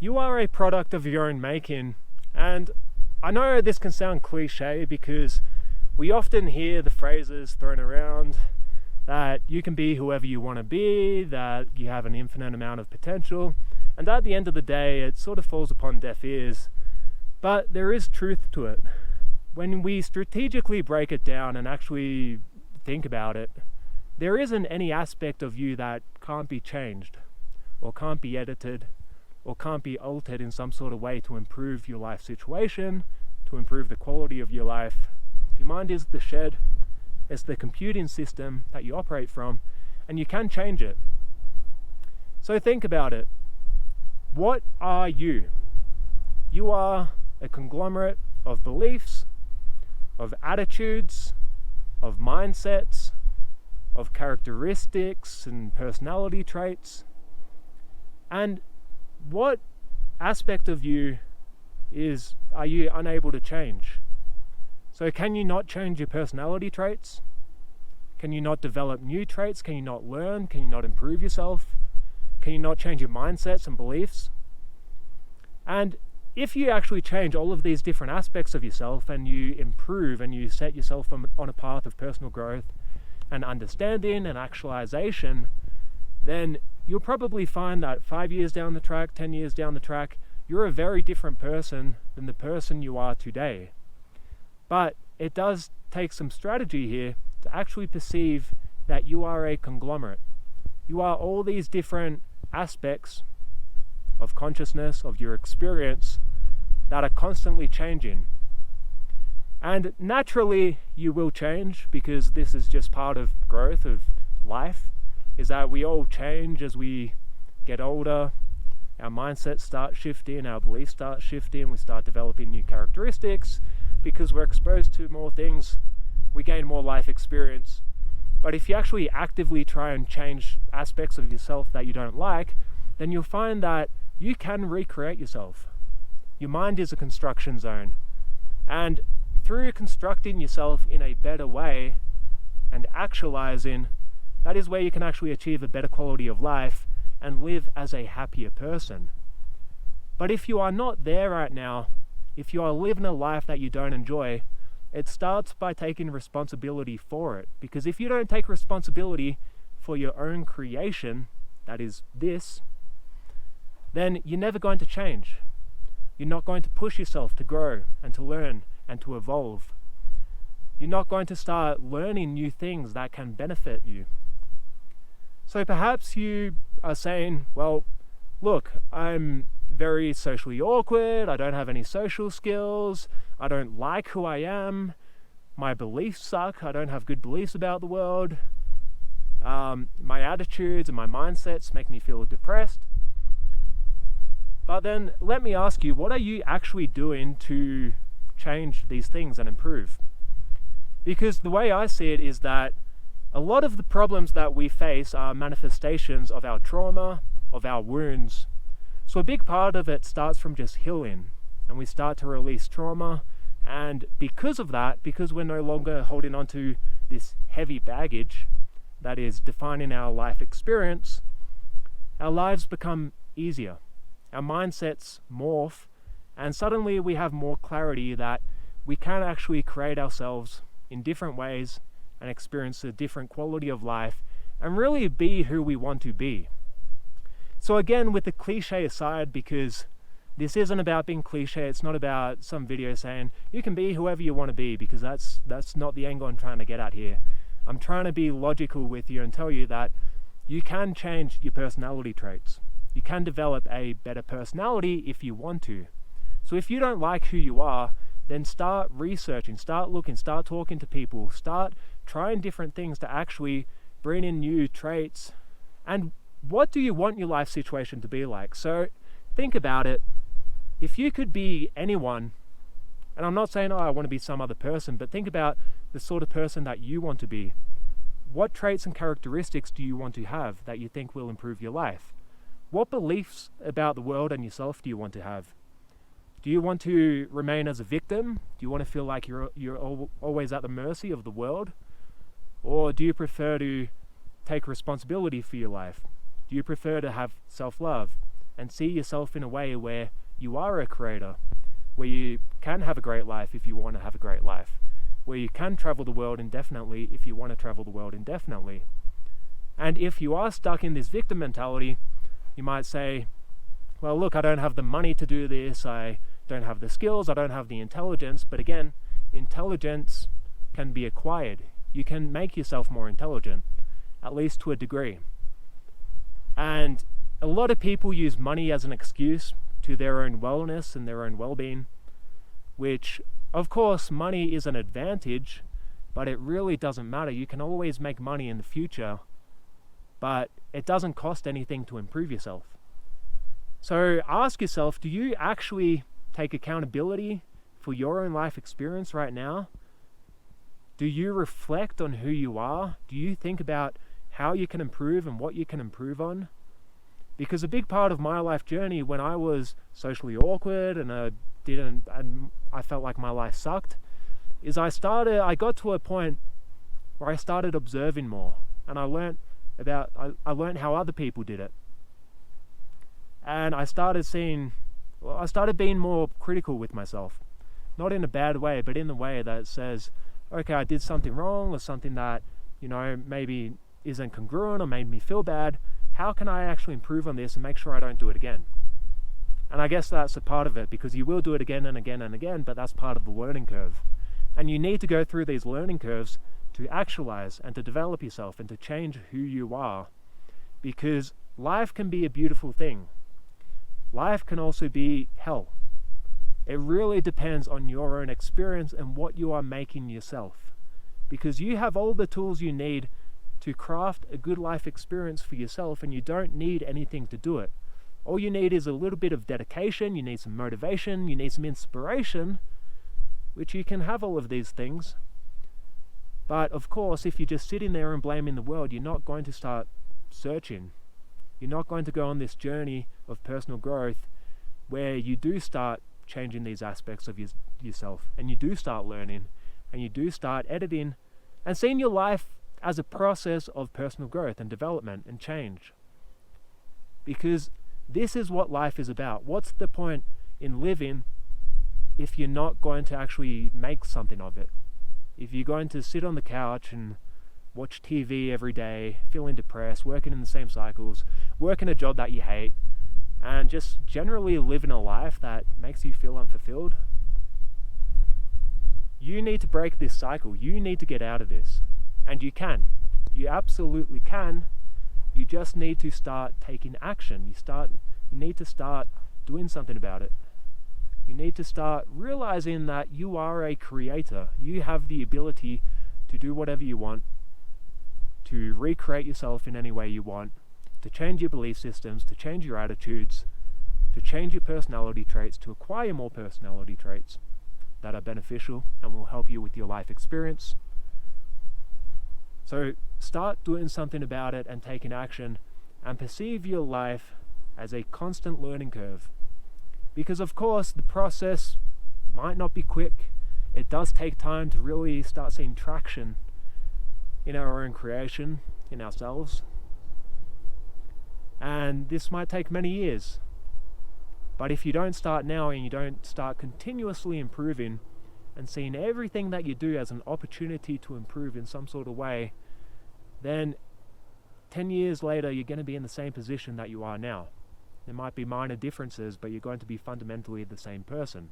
You are a product of your own making. And I know this can sound cliche because we often hear the phrases thrown around that you can be whoever you want to be, that you have an infinite amount of potential, and at the end of the day it sort of falls upon deaf ears. But there is truth to it. When we strategically break it down and actually think about it, there isn't any aspect of you that can't be changed, or can't be edited, or can't be altered in some sort of way to improve your life situation, to improve the quality of your life. Your mind is the shed, it's the computing system that you operate from, and you can change it. So think about it. What are you? You are a conglomerate of beliefs, of attitudes, of mindsets, of characteristics and personality traits. And what aspect of you are you unable to change? So can you not change your personality traits? Can you not develop new traits? Can you not learn? Can you not improve yourself? Can you not change your mindsets and beliefs? And if you actually change all of these different aspects of yourself and you improve and you set yourself on a path of personal growth and understanding and actualization, then you'll probably find that 5 years down the track, 10 years down the track, you're a very different person than the person you are today. But it does take some strategy here to actually perceive that you are a conglomerate. You are all these different aspects of consciousness, of your experience, that are constantly changing. And naturally you will change, because this is just part of growth of life, is that we all change as we get older. Our mindsets start shifting, our beliefs start shifting, we start developing new characteristics. Because we're exposed to more things, we gain more life experience. But if you actually actively try and change aspects of yourself that you don't like, then you'll find that you can recreate yourself. Your mind is a construction zone. And through constructing yourself in a better way and actualizing, that is where you can actually achieve a better quality of life and live as a happier person. But if you are not there right now, if you are living a life that you don't enjoy, it starts by taking responsibility for it. Because if you don't take responsibility for your own creation, that is this, then you're never going to change. You're not going to push yourself to grow and to learn and to evolve. You're not going to start learning new things that can benefit you. So perhaps you are saying, well, look, I'm very socially awkward, I don't have any social skills, I don't like who I am, my beliefs suck, I don't have good beliefs about the world, my attitudes and my mindsets make me feel depressed. But then let me ask you, what are you actually doing to change these things and improve? Because the way I see it is that a lot of the problems that we face are manifestations of our trauma, of our wounds. So a big part of it starts from just healing, and we start to release trauma, and because of that, because we're no longer holding on to this heavy baggage that is defining our life experience, our lives become easier, our mindsets morph, and suddenly we have more clarity that we can actually create ourselves in different ways and experience a different quality of life and really be who we want to be. So again, with the cliche aside, because this isn't about being cliche, it's not about some video saying you can be whoever you want to be, because that's not the angle I'm trying to get at here. I'm trying to be logical with you and tell you that you can change your personality traits. You can develop a better personality if you want to. So if you don't like who you are, then start researching, start looking, start talking to people, start trying different things to actually bring in new traits. And what do you want your life situation to be like? So think about it. If you could be anyone, and I'm not saying, I want to be some other person, but think about the sort of person that you want to be. What traits and characteristics do you want to have that you think will improve your life? What beliefs about the world and yourself do you want to have? Do you want to remain as a victim? Do you want to feel like you're always at the mercy of the world? Or do you prefer to take responsibility for your life? Do you prefer to have self-love and see yourself in a way where you are a creator, where you can have a great life if you want to have a great life, where you can travel the world indefinitely if you want to travel the world indefinitely. And if you are stuck in this victim mentality, you might say, well, look, I don't have the money to do this, I don't have the skills, I don't have the intelligence. But again, intelligence can be acquired. You can make yourself more intelligent, at least to a degree. And a lot of people use money as an excuse to their own wellness and their own well-being, which, of course, money is an advantage, but it really doesn't matter. You can always make money in the future, but it doesn't cost anything to improve yourself. So ask yourself, do you actually take accountability for your own life experience right now? Do you reflect on who you are? Do you think about how you can improve and what you can improve on? Because a big part of my life journey, when I was socially awkward and I felt like my life sucked, is I got to a point where I started observing more, and I learned how other people did it. And I started being more critical with myself. Not in a bad way, but in the way that says, okay, I did something wrong, or something that, maybe isn't congruent or made me feel bad. How can I actually improve on this and make sure I don't do it again? And I guess that's a part of it, because you will do it again and again and again, but that's part of the learning curve. And you need to go through these learning curves to actualize and to develop yourself and to change who you are. Because life can be a beautiful thing. Life can also be hell. It really depends on your own experience and what you are making yourself. Because you have all the tools you need to craft a good life experience for yourself, and you don't need anything to do it. All you need is a little bit of dedication, you need some motivation, you need some inspiration, which you can have all of these things. But of course, if you're just sitting there and blaming the world, you're not going to start searching. You're not going to go on this journey of personal growth where you do start changing these aspects of yourself, and you do start learning, and you do start editing and seeing your life as a process of personal growth and development and change. Because this is what life is about. What's the point in living if you're not going to actually make something of it? If you're going to sit on the couch and watch TV every day, feeling depressed, working in the same cycles, working a job that you hate, and just generally living a life that makes you feel unfulfilled, you need to break this cycle. You need to get out of this. And you can. You absolutely can. You just need to start taking action. You need to start doing something about it. You need to start realizing that you are a creator. You have the ability to do whatever you want, to recreate yourself in any way you want, to change your belief systems, to change your attitudes, to change your personality traits, to acquire more personality traits that are beneficial and will help you with your life experience. So start doing something about it and taking action, and perceive your life as a constant learning curve. Because of course the process might not be quick. It does take time to really start seeing traction in our own creation, in ourselves. And this might take many years. But if you don't start now, and you don't start continuously improving and seeing everything that you do as an opportunity to improve in some sort of way, then 10 years later you're going to be in the same position that you are now. There might be minor differences, but you're going to be fundamentally the same person.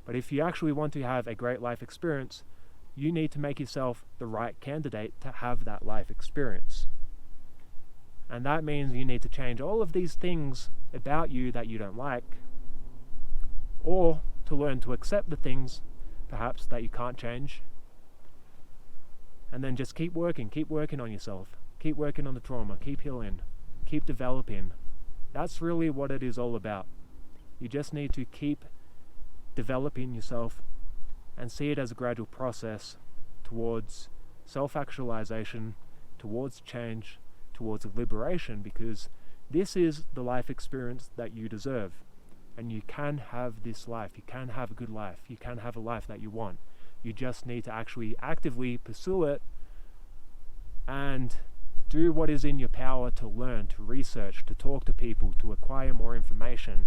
But if you actually want to have a great life experience, you need to make yourself the right candidate to have that life experience. And that means you need to change all of these things about you that you don't like, or to learn to accept the things perhaps that you can't change, and then just keep working on yourself, keep working on the trauma, keep healing, keep developing. That's really what it is all about. You just need to keep developing yourself and see it as a gradual process towards self-actualization, towards change, towards liberation, because this is the life experience that you deserve. And you can have this life, you can have a good life, you can have a life that you want. You just need to actually actively pursue it and Do what is in your power to learn, to research, to talk to people, to acquire more information,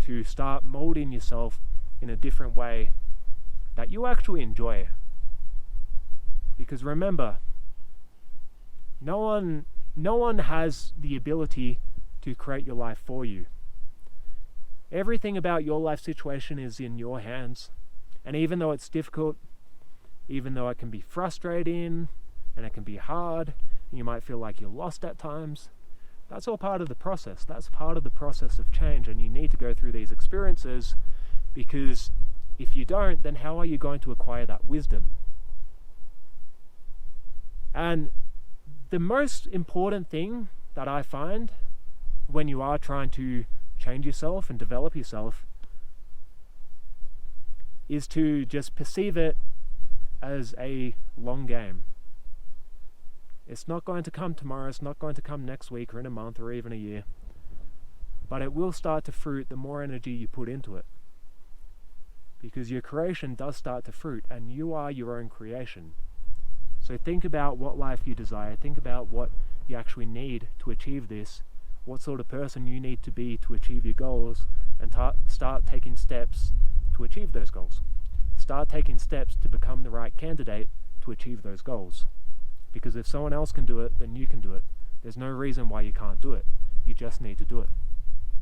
to start molding yourself in a different way that you actually enjoy. Because remember, no one has the ability to create your life for you. Everything about your life situation is in your hands. And even though it's difficult, even though it can be frustrating and it can be hard, and you might feel like you're lost at times, that's all part of the process. That's part of the process of change, and you need to go through these experiences, because if you don't, then how are you going to acquire that wisdom? And the most important thing that I find when you are trying to change yourself and develop yourself is to just perceive it as a long game. It's not going to come tomorrow, it's not going to come next week or in a month or even a year, but it will start to fruit the more energy you put into it. Because your creation does start to fruit, and you are your own creation. So think about what life you desire, think about what you actually need to achieve this, what sort of person you need to be to achieve your goals, and start taking steps to achieve those goals. Start taking steps to become the right candidate to achieve those goals. Because if someone else can do it, then you can do it. There's no reason why you can't do it. You just need to do it.